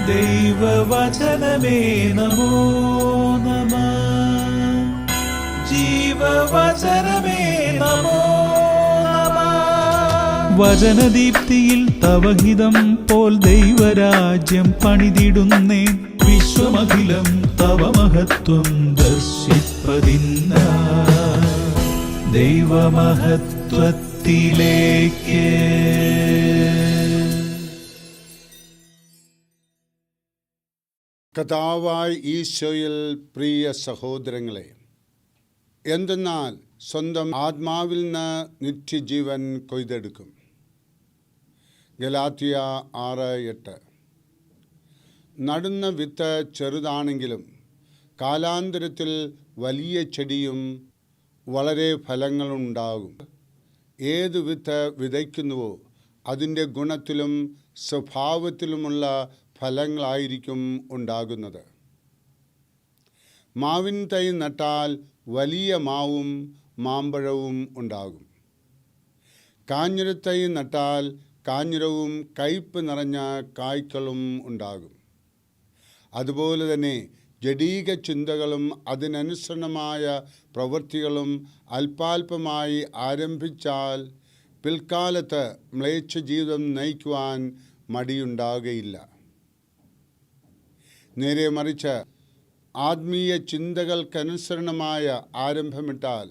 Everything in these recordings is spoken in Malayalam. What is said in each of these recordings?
ദൈവവചനമേ നമോ നമഃ. ജീവവചനമേ നമോ നമഃ. വചനദീപ്തിയിൽ തവഹിതം പോൽ ദൈവരാജ്യം പണിതിടുന്നേ. വിശ്വമഖിലം തവ മഹത്വം ദർശിപ്പതിന്ന ദൈവമഹത്വത്തിലേക്ക്. കർത്താവായ ഈശോയിൽ പ്രിയ സഹോദരങ്ങളെ, എന്തെന്നാൽ സ്വന്തം ആത്മാവിൽ നിന്ന് നിത്യജീവൻ കൊയ്തെടുക്കും. ഗലാത്യ 6:8. നടുന്ന വിത്ത് ചെറുതാണെങ്കിലും കാലാന്തരത്തിൽ വലിയ ചെടിയും വളരെ ഫലങ്ങളുണ്ടാകും. ഏത് വിത്ത് വിതയ്ക്കുന്നുവോ അതിൻ്റെ ഗുണത്തിലും സ്വഭാവത്തിലുമുള്ള ഫലങ്ങളായിരിക്കും ഉണ്ടാകുന്നത്. മാവിൻ തൈ നട്ടാൽ വലിയ മാവും മാമ്പഴവും ഉണ്ടാകും. കാഞ്ഞിരത്തൈ നട്ടാൽ കാഞ്ഞിരവും കയ്പ് നിറഞ്ഞ കായ്ക്കളും ഉണ്ടാകും. അതുപോലെ തന്നെ ജഡീക ചിന്തകളും അതിനനുസരണമായ പ്രവൃത്തികളും അല്പാൽപമായി ആരംഭിച്ചാൽ പിൽക്കാലത്ത് മ്ലേച്ഛ ജീവിതം നയിക്കുവാൻ മടിയുണ്ടാകുകയില്ല. നേരെ മറിച്ച് ആത്മീയ ചിന്തകൾക്കനുസരണമായ ആരംഭമിട്ടാൽ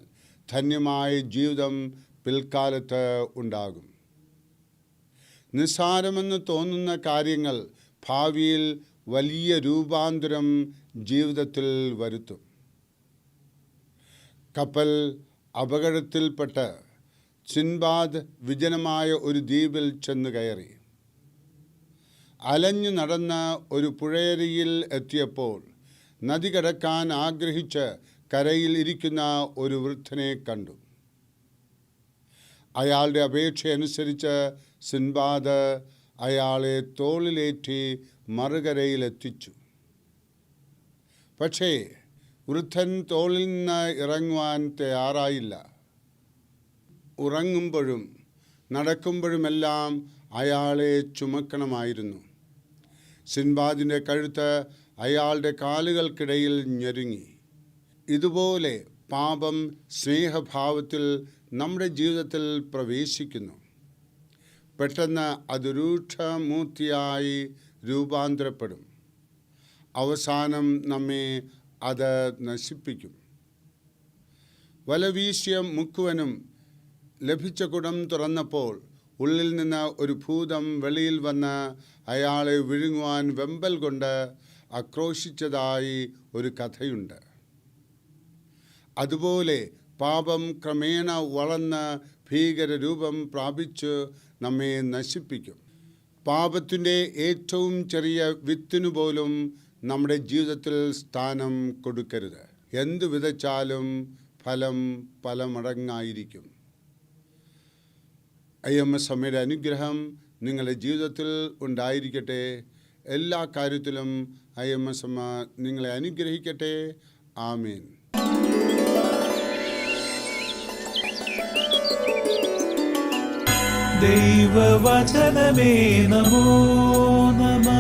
ധന്യമായ ജീവിതം പിൽക്കാലത്ത് ഉണ്ടാകും. നിസ്സാരമെന്ന് തോന്നുന്ന കാര്യങ്ങൾ ഭാവിയിൽ വലിയ രൂപാന്തരം ജീവിതത്തിൽ വരുത്തും. കപ്പൽ അപകടത്തിൽപ്പെട്ട് സിൻബാദ് വിജനമായ ഒരു ദ്വീപിൽ ചെന്ന് കയറി. അലഞ്ഞു നടന്ന ഒരു പുഴയരിയിൽ എത്തിയപ്പോൾ നദി കടക്കാൻ ആഗ്രഹിച്ച് കരയിൽ ഇരിക്കുന്ന ഒരു വൃദ്ധനെ കണ്ടു. അയാളുടെ അപേക്ഷയനുസരിച്ച് സിൻബാദ് അയാളെ തോളിലേറ്റി മറുകരയിലെത്തിച്ചു. പക്ഷേ വൃദ്ധൻ തോളിൽ നിന്ന് ഇറങ്ങുവാൻ തയ്യാറായില്ല. ഉറങ്ങുമ്പോഴും നടക്കുമ്പോഴുമെല്ലാം അയാളെ ചുമക്കണമായിരുന്നു. സിൻബാദിൻ്റെ കഴുത്ത് അയാളുടെ കാലുകൾക്കിടയിൽ ഞെരുങ്ങി. ഇതുപോലെ പാപം സ്നേഹഭാവത്തിൽ നമ്മുടെ ജീവിതത്തിൽ പ്രവേശിക്കുന്നു. പെട്ടെന്ന് അത് രൂക്ഷമൂർത്തിയായി രൂപാന്തരപ്പെടും. അവസാനം നമ്മെ അത് നശിപ്പിക്കും. വലവീശിയ മുക്കുവനും ലഭിച്ച കുടം തുറന്നപ്പോൾ ഉള്ളിൽ നിന്ന് ഒരു ഭൂതം വെളിയിൽ വന്ന് അയാളെ വിഴുങ്ങുവാൻ വെമ്പൽ കൊണ്ട് ആക്രോശിച്ചതായി ഒരു കഥയുണ്ട്. അതുപോലെ പാപം ക്രമേണ വളർന്ന് ഭീകരരൂപം പ്രാപിച്ച് നമ്മെ നശിപ്പിക്കും. പാപത്തിൻ്റെ ഏറ്റവും ചെറിയ വിത്തിനു പോലും നമ്മുടെ ജീവിതത്തിൽ സ്ഥാനം കൊടുക്കരുത്. എന്തു വിതച്ചാലും ഫലം പല മടങ്ങായിരിക്കും. IMS അമ്മയുടെ അനുഗ്രഹം നിങ്ങളുടെ ജീവിതത്തിൽ ഉണ്ടായിരിക്കട്ടെ. എല്ലാ കാര്യത്തിലും IMS അമ്മ നിങ്ങളെ അനുഗ്രഹിക്കട്ടെ. ആമേൻ. ദൈവവചനമേ നമോ നമഃ.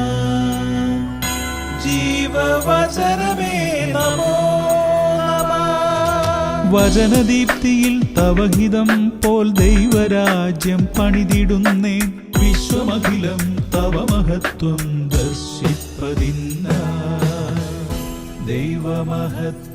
ജീവവചനമേ നമോ നമഃ. വചനദീപ്തിയിൽ തവഹിതം പോൽ ദൈവരാജ്യം പണിതിടുന്നേ. വിശ്വമഖിലം തവ മഹത്വം ദർശിപ്പതിന്ന ദൈവമഹത്വത്തിലേക്ക്.